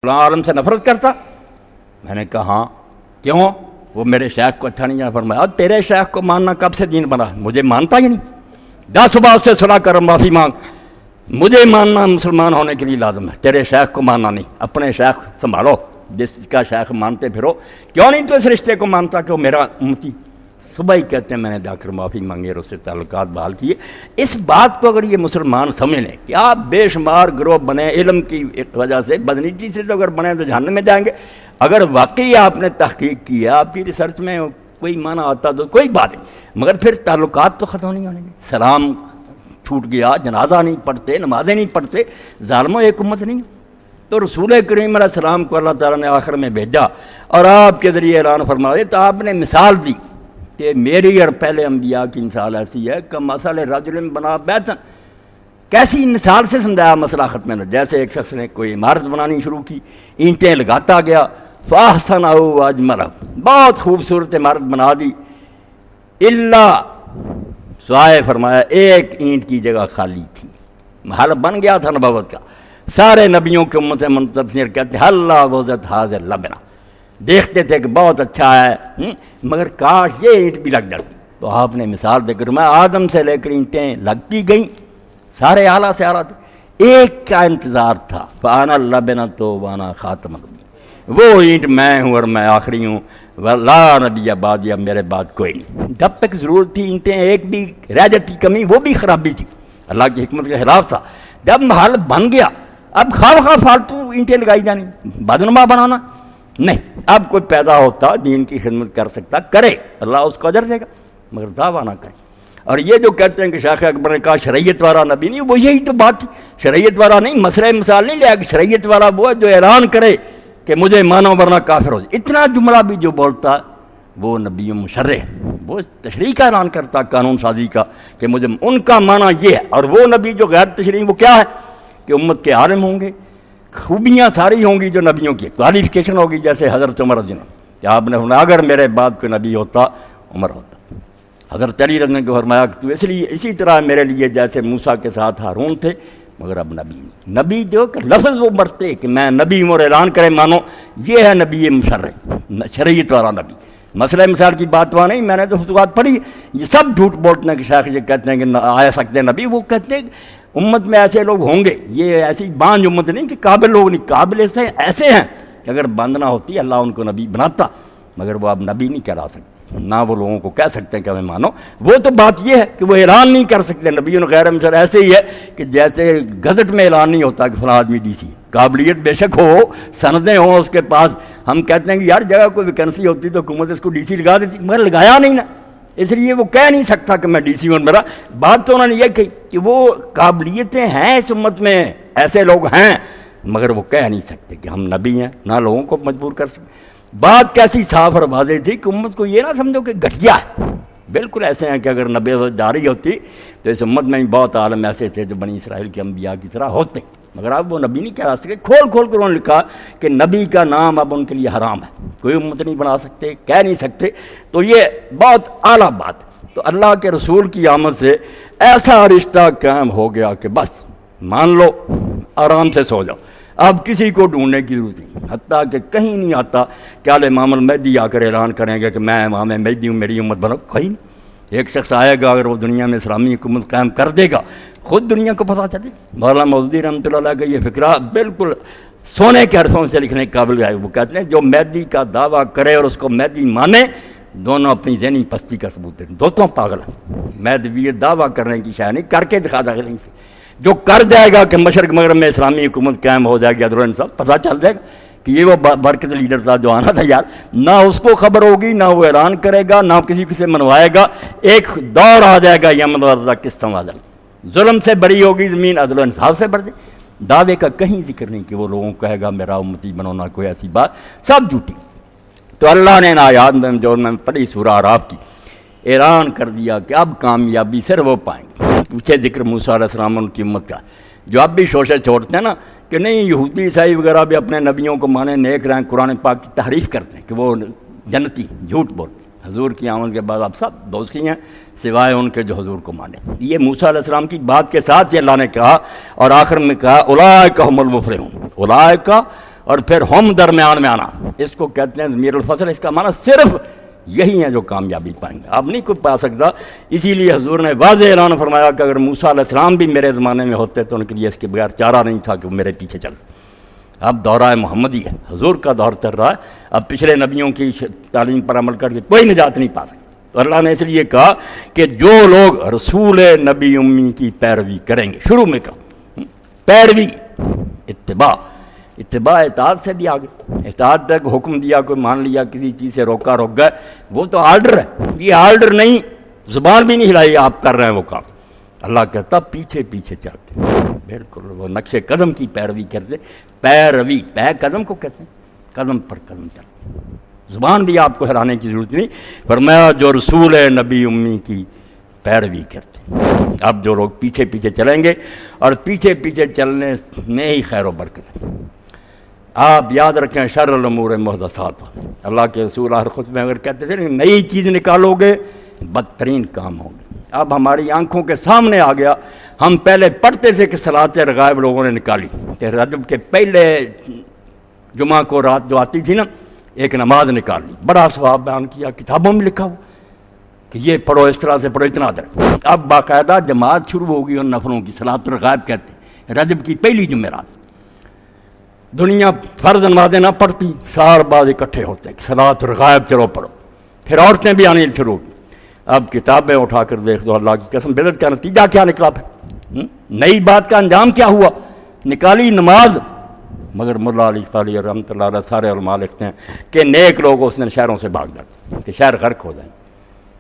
فلاں عالم سے نفرت کرتا؟ میں نے کہا ہاں۔ کیوں؟ وہ میرے شیخ کو اچھا نہیں ہے۔ فرمایا تیرے شیخ کو ماننا کب سے دین بنا؟ مجھے مانتا ہی نہیں۔ جا صبح اس سے صلح کر، معافی مانگ۔ مجھے ماننا مسلمان ہونے کے لیے لازم ہے، تیرے شیخ کو ماننا نہیں۔ اپنے شیخ سنبھالو، جس کا شیخ مانتے پھرو۔ کیوں نہیں تو اس رشتے کو مانتا کہ وہ میرا امتی؟ صبح ہی کہتے ہیں میں نے جا کر معافی مانگی اور اس سے تعلقات بحال کیے۔ اس بات کو اگر یہ مسلمان سمجھ لیں کہ آپ بے شمار گروہ بنے علم کی وجہ سے، بدنیتی سے تو اگر بنے تو جہنم میں جائیں گے۔ اگر واقعی آپ نے تحقیق کیا، آپ کی ریسرچ میں کوئی معنی آتا تو کوئی بات نہیں، مگر پھر تعلقات تو ختم نہیں ہونے گے۔ سلام چھوٹ گیا، جنازہ نہیں پڑھتے، نمازیں نہیں پڑھتے، ظالموں ایک امت نہیں۔ تو رسول کریم علیہ السلام کو اللہ تعالیٰ نے آخر میں بھیجا اور آپ کے ذریعے اعلان فرما دیا، تو آپ نے مثال دی کہ میری اور پہلے انبیاء کی مثال ایسی ہے کہ مثل رجل بنا بیتن۔ کیسی مثال سے سمجھایا مسئلہ ختم نہ، جیسے ایک شخص نے کوئی عمارت بنانی شروع کی، اینٹیں لگاتا گیا، فاحسنہ واجملہ، بہت خوبصورت عمارت بنا دی، اللہ سوائے فرمایا ایک اینٹ کی جگہ خالی تھی، محل بن گیا تھا نبوت کا۔ سارے نبیوں کے امت سے منتظر کہتے ہیں اللہ وزت حاضر لبنا، دیکھتے تھے کہ بہت اچھا ہے، مگر کاش یہ اینٹ بھی لگ جاتی۔ تو آپ نے مثال دے کر میں آدم سے لے کر اینٹیں لگتی گئیں، سارے اعلیٰ سے اعلیٰ تھے، ایک کا انتظار تھا، فانا لبنا تو وانا خاتم النبی، وہ اینٹ میں ہوں اور میں آخری ہوں، لا نبی بعد، یا میرے بعد کوئی نہیں۔ جب تک ضرورت تھی اینٹیں ایک بھی رہ جاتی کمی، وہ بھی خرابی تھی، اللہ کی حکمت کے خلاف تھا۔ جب محل بن گیا، اب خواہ فالتو اینٹیں لگائی جانی، بدنما بنانا نہیں۔ اب کوئی پیدا ہوتا دین کی خدمت کر سکتا کرے، اللہ اس کو اجر دے گا، مگر دعویٰ نہ کرے۔ اور یہ جو کہتے ہیں کہ شیخ اکبر نے کہا شریعت والا نبی نہیں، وہ یہی تو بات تھی، شریعت والا نہیں، مسئلہ مثال نہیں لیا کہ شریعت والا وہ ہے جو اعلان کرے کہ مجھے مانو ورنہ کافر ہو جائے۔ اتنا جملہ بھی جو بولتا وہ نبی مشرع، وہ تشریح کا اعلان کرتا، قانون سازی کا، کہ مجھے ان کا معنی یہ ہے۔ اور وہ نبی جو غیر تشریح، وہ کیا ہے کہ امت کے عالم ہوں گے، خوبیاں ساری ہوں گی جو نبیوں کی، کوالیفیکیشن ہوگی، جیسے حضرت عمر رضی اللہ عنہ کہ آپ نے فرمایا اگر میرے بعد کوئی نبی ہوتا عمر ہوتا۔ حضرت علی رضی اللہ عنہ کو فرمایا کہ تو اس لیے اسی طرح میرے لیے جیسے موسیٰ کے ساتھ ہارون تھے، مگر اب نبی نہیں۔ نبی جو کہ لفظ وہ مرتے کہ میں نبی ہوں اور اعلان کرے مانو، یہ ہے نبی مشرع، شریعت والا نبی۔ مسئلہ مثال کی بات وہاں نہیں، میں نے تو فتوحات پڑھی، یہ سب جھوٹ بولتے ہیں کہ شیخ یہ کہتے ہیں کہ آیا سکتے ہیں نبی، وہ کہتے ہیں کہ امت میں ایسے لوگ ہوں گے، یہ ایسی بانج امت نہیں کہ قابل لوگ نہیں، قابل ایسے ہیں کہ اگر بند نہ ہوتی اللہ ان کو نبی بناتا، مگر وہ اب نبی نہیں کہلا سکتے، نہ وہ لوگوں کو کہہ سکتے ہیں کہ ہمیں مانو۔ وہ تو بات یہ ہے کہ وہ اعلان نہیں کر سکتے، نبی غیر مشرع ایسے ہی ہے کہ جیسے گزٹ میں اعلان نہیں ہوتا کہ فلاں آدمی ڈی سی، قابلیت بے شک ہو، سندیں ہوں اس کے پاس، ہم کہتے ہیں کہ یار جگہ کوئی ویکنسی ہوتی تو حکومت اس کو ڈی سی لگا دیتی، مگر لگایا نہیں نا، اس لیے وہ کہہ نہیں سکتا کہ میں ڈی سی ہوں۔ میرا بات تو انہوں نے یہ کہی کہ وہ قابلیتیں ہیں اس امت میں، ایسے لوگ ہیں، مگر وہ کہہ نہیں سکتے کہ ہم نبی ہیں، نہ لوگوں کو مجبور کر سکتے۔ بات کیسی صاف اور واضح تھی کہ امت کو یہ نہ سمجھو کہ گھٹیا ہے، بالکل ایسے ہیں کہ اگر نبی جاری ہوتی تو اس امت میں بہت عالم ایسے تھے جو بنی اسرائیل کے انبیاء کی طرح ہوتے، مگر اب وہ نبی نہیں کہہ سکتے۔ کھول کر انہوں نے لکھا کہ نبی کا نام اب ان کے لیے حرام ہے، کوئی امت نہیں بنا سکتے، کہہ نہیں سکتے۔ تو یہ بہت اعلیٰ بات ہے۔ تو اللہ کے رسول کی آمد سے ایسا رشتہ قائم ہو گیا کہ بس مان لو، آرام سے سو جاؤ، اب کسی کو ڈھونڈنے کی ضرورت نہیں، حتیٰ کہ کہیں نہیں آتا کہ امام المہدی آ کر اعلان کریں گے کہ میں امام مہدی ہوں، میری امت بنو، کہیں نہیں۔ ایک شخص آئے گا، اگر وہ دنیا میں اسلامی حکومت قائم کر دے گا، خود دنیا کو پتہ چلے۔ مولانا مودودی رحمۃ اللہ علیہ کا یہ فکرہ بالکل سونے کے حرفوں سے لکھنے کے قابل ہے۔ وہ کہتے ہیں جو مہدی کا دعویٰ کرے اور اس کو مہدی مانے، دونوں اپنی ذہنی پستی کا ثبوت ہیں، دونوں پاگل ہیں۔ مہدویت دعویٰ کرنے کی شاید نہیں، کر کے دکھا دے گا، جو کر جائے گا کہ مشرق مغرب میں اسلامی حکومت قائم ہو جائے گی، عدل و انصاف، پتہ چل جائے گا کہ یہ وہ برکت لیڈر تھا جو آنا تھا یار، نہ اس کو خبر ہوگی، نہ وہ اعلان کرے گا، نہ کسی سے منوائے گا۔ ایک دور آ جائے گا یمن وردہ کس سمادل، ظلم سے بری ہوگی زمین، عدل و انصاف سے بھر دے۔ دعوے کا کہیں ذکر نہیں کہ وہ لوگوں کو کہے گا میرا امتی بنو، نہ کوئی ایسی بات، سب جھوٹی۔ تو اللہ نے آیات میں جو میں پڑھی سورہ اعراف کی، اعلان کر دیا کہ اب کامیابی صرف وہ پائیں گے۔ پوچھے ذکر موسیٰ علیہ السلام ان کی امت کا، جو اب بھی شوشے چھوڑتے ہیں نا کہ نہیں یہودی عیسائی وغیرہ بھی اپنے نبیوں کو مانے، نیک رہیں، قرآن پاک کی تحریف کرتے ہیں کہ وہ جنتی، جھوٹ بولتے ہیں۔ حضور کی آمد کے بعد اب سب دوزخی ہیں سوائے ان کے جو حضور کو مانے۔ یہ موسیٰ علیہ السلام کی بات کے ساتھ یہ اللہ نے کہا اور آخر میں کہا اولئک هم المفلحون، اولئک اور پھر ہم درمیان میں آنا، اس کو کہتے ہیں ضمیر الفصل۔ اس کا معنی صرف یہی ہیں جو کامیابی پائیں گے، اب نہیں کوئی پا سکتا۔ اسی لیے حضور نے واضح اعلان فرمایا کہ اگر موسیٰ علیہ السلام بھی میرے زمانے میں ہوتے تو ان کے لیے اس کے بغیر چارہ نہیں تھا کہ وہ میرے پیچھے چل۔ اب دورہ محمدی ہے، حضور کا دور چل رہا ہے، اب پچھلے نبیوں کی تعلیم پر عمل کر کے کوئی نجات نہیں پا سکتا۔ تو اللہ نے اس لیے کہا کہ جو لوگ رسول نبی امی کی پیروی کریں گے، شروع میں کہا پیروی، اتباع اطاعت سے بھی آگے، اطاعت تک حکم دیا، کوئی مان لیا کسی چیز سے روکا روک گئے، وہ تو آرڈر ہے، یہ آرڈر نہیں، زبان بھی نہیں ہلائی، آپ کر رہے ہیں وہ کام۔ اللہ کہتا پیچھے پیچھے چلتے، بالکل وہ نقش قدم کی پیروی کرتے، پیروی، پے قدم کو کہتے ہیں، قدم پر قدم چلتے، زبان بھی آپ کو ہلانے کی ضرورت نہیں۔ فرمایا جو رسول نبی امی کی پیروی کرتے۔ اب جو لوگ پیچھے پیچھے چلیں گے، اور پیچھے پیچھے چلنے میں ہی خیر و برکت ہے۔ آپ یاد رکھیں شر الامور محدثات، اللہ کے رسول ہر خطبے میں اگر کہتے تھے نئی چیز نکالو گے بدترین کام ہوگی۔ اب ہماری آنکھوں کے سامنے آ گیا، ہم پہلے پڑھتے تھے کہ صلاۃ رغائب لوگوں نے نکالی کہ رجب کے پہلے جمعہ کو رات جو آتی تھی نا، ایک نماز نکال لی، بڑا ثواب بیان کیا، کتابوں میں لکھا ہوا کہ یہ پڑھو، اس طرح سے پڑھو، اتنا در۔ اب باقاعدہ جماعت شروع ہوگی اور نفلوں کی، صلاۃ الرغائب کہتے ہیں، رجب کی پہلی جمعرات۔ دنیا فرض نمازیں نہ پڑھتی، سار بعد اکٹھے ہوتے ہیں، صلاۃ الرغائب چلو پڑھو، پھر عورتیں بھی آنی شروع ہوگی۔ اب کتابیں اٹھا کر دیکھ دو، اللہ کی قسم بدعت کا نتیجہ کیا نکلا، پھر نئی بات کا انجام کیا ہوا؟ نکالی نماز، مگر ملا علی قاری رحمۃ اللہ علیہ سارے علماء لکھتے ہیں کہ نیک لوگ اس دن شہروں سے بھاگ جاتے کہ شہر غرق ہو جائیں۔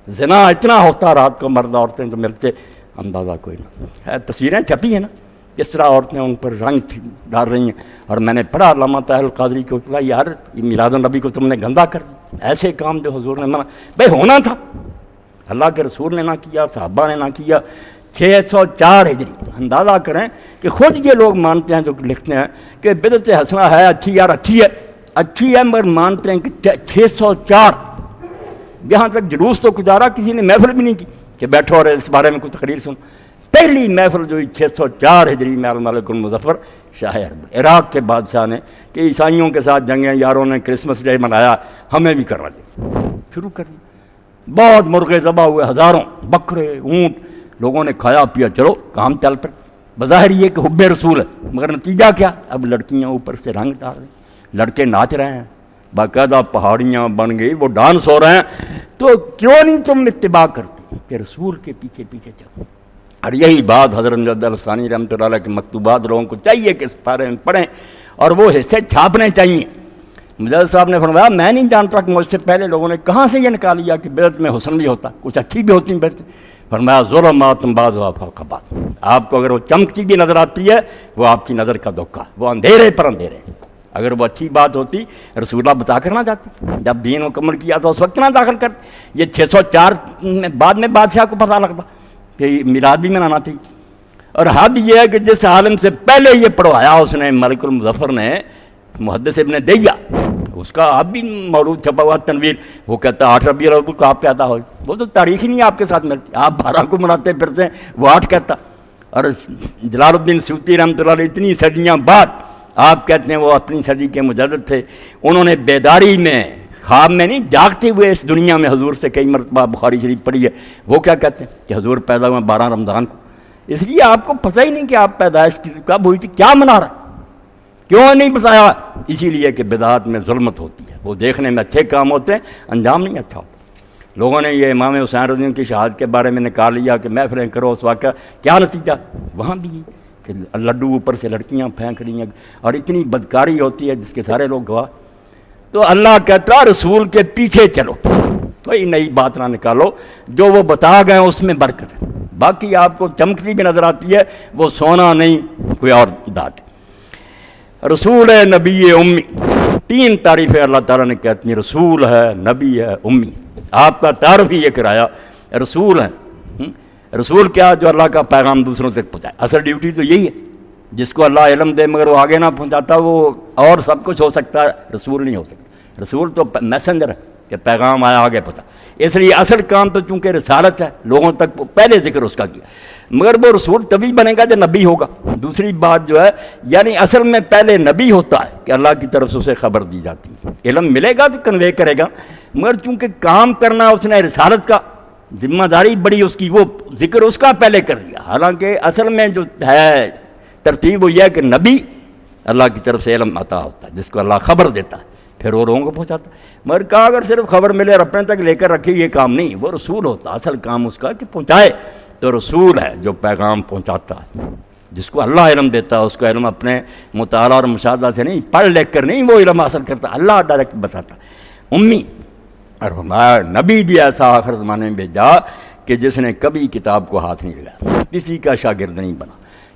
زنا اتنا ہوتا، رات کو مرد عورتیں تو ملتے اندازہ کوئی نہ۔ تصویریں چھپی ہیں نا، اس طرح عورتیں ان پر رنگ ڈال رہی ہیں، اور میں نے پڑھا علامہ طاہر القادری کو، یار یہ میلاد النبی کو تم نے گندا کر دیا، ایسے کام جو حضور نے منع بھائی ہونا تھا، اللہ کے رسول نے نہ کیا، صحابہ نے نہ کیا۔ 604 ہجری، اندازہ کریں کہ خود یہ لوگ مانتے ہیں جو لکھتے ہیں کہ بدعت حسنہ ہے، اچھی یار اچھی ہے، مگر مانتے ہیں کہ 604 یہاں تک جلوس تو گزارا، کسی نے محفل بھی نہیں کی کہ بیٹھو اور اس بارے میں کوئی تقریر سن۔ پہلی محفل جو 604 ہجری میں الملک المظفر شاہ عرب عراق کے بادشاہ نے کہ عیسائیوں کے ساتھ جنگیں، یاروں نے کرسمس ڈے منایا، ہمیں بھی کرنا دیا، شروع کر دیا۔ بہت مرغے ذبح ہوئے، ہزاروں بکرے اونٹ، لوگوں نے کھایا پیا، چلو کام چل پڑ۔ بظاہر یہ کہ حب رسول ہے، مگر نتیجہ کیا؟ اب لڑکیاں اوپر سے رنگ ڈال رہی ہیں، لڑکے ناچ رہے ہیں، باقاعدہ پہاڑیاں بن گئی، وہ ڈانس ہو رہے ہیں۔ تو کیوں نہیں تم اتباع کرتے کہ رسول کے پیچھے پیچھے چلو؟ اور یہی بات حضرت مجدد الثانی رحمۃ اللہ علیہ کے مکتوبات لوگوں کو چاہیے کہ اس بارے میں پڑھیں، اور وہ حصے چھاپنے چاہیے۔ مجدد صاحب نے فرمایا میں نہیں جانتا کہ مجھ سے پہلے لوگوں نے کہاں سے یہ نکال لیا کہ بدعت میں حسن بھی ہوتا، کچھ اچھی بھی ہوتی بدعت۔ فرمایا ظلمات بعض فوق بعض، آپ کو اگر وہ چمکتی بھی نظر آتی ہے وہ آپ کی نظر کا دھوکہ، وہ اندھیرے پر اندھیرے۔ اگر وہ اچھی بات ہوتی رسول اللہ بتا کر نہ جاتے، جب دین مکمل کیا تو اس وقت نہ داخل کرتے۔ یہ 604 میں بعد میں بادشاہ کو پتہ لگتا کہ میلاد بھی منانا تھی۔ اور حد یہ ہے کہ جس عالم سے پہلے یہ پڑھوایا اس نے، ملک المظفر نے، محدث ابن دیہ، اس کا آپ بھی مولود چھپا ہوا تنویر، وہ کہتا ہے 8 ربیع الاول کو آپ پیدا ہوئے، وہ تو تاریخ ہی نہیں آپ کے ساتھ ملتی، آپ 12 کو مناتے پھرتے ہیں، وہ 8 کہتا۔ اور جلال الدین سیوطی رحمۃ اللہ علیہ اتنی صدیاں بعد، آپ کہتے ہیں وہ اپنی صدی کے مجدد تھے، انہوں نے بیداری میں، خواب میں نہیں، جاگتے ہوئے اس دنیا میں حضور سے کئی مرتبہ بخاری شریف پڑھی ہے، وہ کیا کہتے ہیں کہ حضور پیدا ہوئے 12 رمضان کو۔ اس لیے آپ کو پتہ ہی نہیں کہ آپ پیدائش کب ہوئی تھی، کیا منا رہا، کیوں نہیں بتایا؟ اسی لیے کہ بدعات میں ظلمت ہوتی ہے، وہ دیکھنے میں اچھے کام ہوتے ہیں، انجام نہیں اچھا ہوتا۔ لوگوں نے یہ امام حسین رضی اللہ عنہ کی شہادت کے بارے میں نکال لیا کہ محفلیں کرو، اس واقعہ کیا نتیجہ؟ وہاں بھی کہ لڈو اوپر سے لڑکیاں پھینک رہی ہیں، اور اتنی بدکاری ہوتی ہے جس کے سارے لوگ گواہ۔ تو اللہ کہتا رسول کے پیچھے چلو، کوئی نئی بات نہ نکالو، جو وہ بتا گئے اس میں برکت ہے، باقی آپ کو چمکتی بھی نظر آتی ہے، وہ سونا نہیں کوئی اور دھات۔ رسول ہے، نبی امی، 3 تعریفیں اللہ تعالیٰ نے کہتی ہیں، رسول ہے، نبی ہے، امی۔ آپ کا تعارف ہی یہ کرایا، رسول ہے۔ رسول کیا؟ جو اللہ کا پیغام دوسروں تک پہنچائے۔ اصل ڈیوٹی تو یہی ہے، جس کو اللہ علم دے مگر وہ آگے نہ پہنچاتا، وہ اور سب کچھ ہو سکتا ہے، رسول نہیں ہو سکتا۔ رسول تو میسنجر ہے، کہ پیغام آیا آگے پتہ. اس لیے اصل کام تو چونکہ رسالت ہے، لوگوں تک پہلے ذکر اس کا کیا، مگر وہ رسول تبھی بنے گا جب نبی ہوگا. دوسری بات جو ہے یعنی اصل میں پہلے نبی ہوتا ہے کہ اللہ کی طرف سے اسے خبر دی جاتی ہے، علم ملے گا تو کنوے کرے گا، مگر چونکہ کام کرنا اس نے رسالت کا، ذمہ داری بڑی اس کی، وہ ذکر اس کا پہلے کر لیا. حالانکہ اصل میں جو ہے ترتیب وہ یہ ہے کہ نبی اللہ کی طرف سے علم عطا ہوتا ہے، جس کو اللہ خبر دیتا ہے، پھر وہ لوگوں کو پہنچاتا ہے. مگر کہا اگر صرف خبر ملے اور اپنے تک لے کر رکھے، یہ کام نہیں، وہ رسول ہوتا، اصل کام اس کا کہ پہنچائے. تو رسول ہے جو پیغام پہنچاتا ہے، جس کو اللہ علم دیتا ہے. اس کا علم اپنے مطالعہ اور مشاہدہ سے نہیں، پڑھ لکھ کر نہیں وہ علم حاصل کرتا، اللہ ڈائریکٹ بتاتا. امی اور فرمایا نبی بھی ایسا آخر زمانے میں بھیجا کہ جس نے کبھی کتاب کو ہاتھ نہیں لگایا، کسی کا شاگرد نہیں بنا،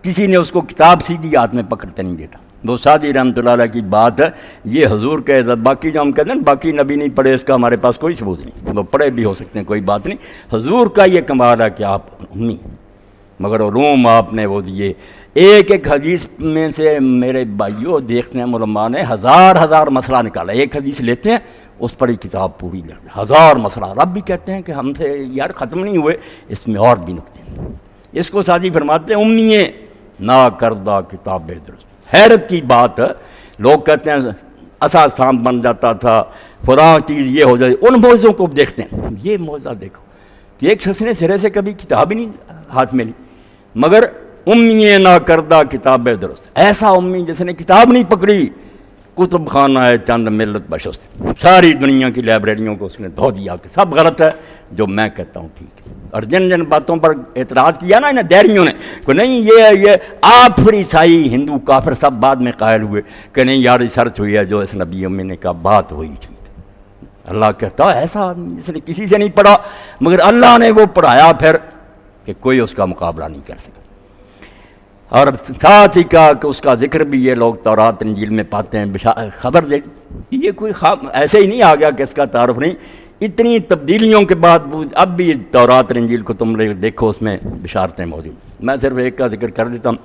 کسی نے اس کو کتاب سیدھی ہاتھ میں پکڑتے نہیں دیتا. وہ سعدی رحمۃ اللہ علیہ کی بات ہے، یہ حضور کے عزت. باقی جو ہم کہتے ہیں باقی نبی نہیں پڑھے، اس کا ہمارے پاس کوئی ثبوت نہیں، وہ پڑھے بھی ہو سکتے ہیں، کوئی بات نہیں. حضور کا یہ کمال ہے کہ آپ امی، مگر علوم آپ نے وہ دیے. ایک ایک حدیث میں سے میرے بھائیوں دیکھتے ہیں علماء نے ہزار مسئلہ نکالا. ایک حدیث لیتے ہیں اس پر ہی کتاب پوری لگتی، ہزار مسئلہ. رب بھی کہتے ہیں کہ ہم سے یار ختم نہیں ہوئے، اس میں اور بھی نکتے ہیں. اس کو سعدی فرماتے ہیں امیے نا کردہ کتاب درست. حیرت کی بات ہے، لوگ کہتے ہیں اسا سانپ بن جاتا تھا، فلاں چیز یہ ہو جائے. ان موضوعوں کو دیکھتے ہیں، یہ موضوع دیکھو کہ ایک شخص نے سرے سے کبھی کتاب ہی نہیں ہاتھ میں لی، مگر امی نہ کردہ کتاب درست. ایسا امی جس نے کتاب نہیں پکڑی، کتب خانہ ہے چند ملت بشست، ساری دنیا کی لائبریریوں کو اس نے دھو دیا کہ سب غلط ہے، جو میں کہتا ہوں ٹھیک ہے. اور جن جن باتوں پر اعتراض کیا نا انہیں ڈیریوں نے کہ نہیں یہ آپ پھر عیسائی ہندو کافر سب بعد میں قائل ہوئے کہ نہیں یار ریسرچ ہوئی ہے جو اس نبی امی نے کہا بات ہوئی تھی. اللہ کہتا ہے ایسا آدمی جس نے کسی سے نہیں پڑھا، مگر اللہ نے وہ پڑھایا پھر کہ کوئی اس کا مقابلہ نہیں کر سکا. اور ساتھ ہی کہا کہ اس کا ذکر بھی یہ لوگ تورات انجیل میں پاتے ہیں، خبر دے یہ کوئی ایسے ہی نہیں آ گیا کہ اس کا تعارف نہیں. اتنی تبدیلیوں کے بعد اب بھی تورات انجیل کو تم دیکھو، اس میں بشارتیں موجود. میں صرف ایک کا ذکر کر دیتا ہوں.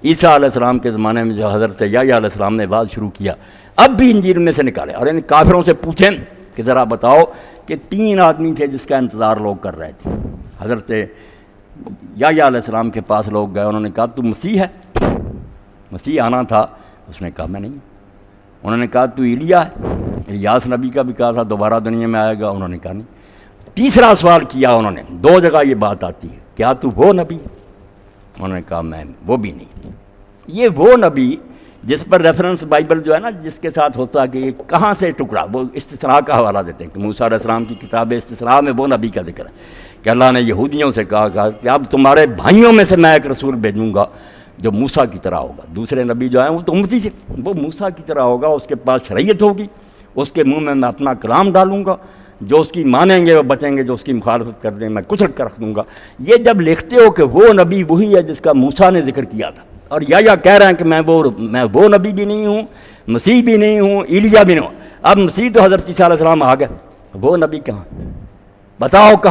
عیسیٰ علیہ السلام کے زمانے میں جو حضرت یحییٰ علیہ السلام نے بات شروع کیا، اب بھی انجیل میں سے نکالے. اور ان کافروں سے پوچھیں کہ ذرا بتاؤ کہ 3 آدمی تھے جس کا انتظار لوگ کر رہے تھے. حضرت یحییٰ علیہ السلام کے پاس لوگ گئے، انہوں نے کہا تو مسیح ہے؟ مسیح آنا تھا. اس نے کہا میں نہیں. انہوں نے کہا تو ایلیا ہے؟ الیاس نبی کا بھی کہا تھا دوبارہ دنیا میں آئے گا، انہوں نے کہا نہیں. تیسرا سوال کیا انہوں نے، 2 جگہ یہ بات آتی ہے، کیا تو وہ نبی؟ انہوں نے کہا میں وہ بھی نہیں. یہ وہ نبی جس پر ریفرنس بائبل جو ہے نا جس کے ساتھ ہوتا ہے کہ یہ کہاں سے ٹکڑا، وہ استثناء کا حوالہ دیتے ہیں کہ موسیٰ علیہ السلام کی کتاب استثناء میں وہ نبی کا ذکر ہے کہ اللہ نے یہودیوں سے کہا کہ اب تمہارے بھائیوں میں سے میں ایک رسول بھیجوں گا جو موسیٰ کی طرح ہوگا. دوسرے نبی جو ہیں وہ تو امتی سے، وہ موسیٰ کی طرح ہوگا، اس کے پاس شریعت ہوگی، اس کے منہ میں اپنا کلام ڈالوں گا، جو اس کی مانیں گے وہ بچیں گے، جو اس کی مخالفت کر دیں میں کچل کر رکھ دوں گا. یہ جب لکھتے ہو کہ وہ نبی وہی ہے جس کا موسیٰ نے ذکر کیا تھا، اور یا کہہ رہے ہیں کہ میں وہ نبی بھی نہیں ہوں، مسیح بھی نہیں ہوں، ایلیا بھی نہیں ہوں. اب مسیح تو حضرت عیسیٰ علیہ السلام آ گئے، وہ نبی کہاں؟ بتاؤ کہاں؟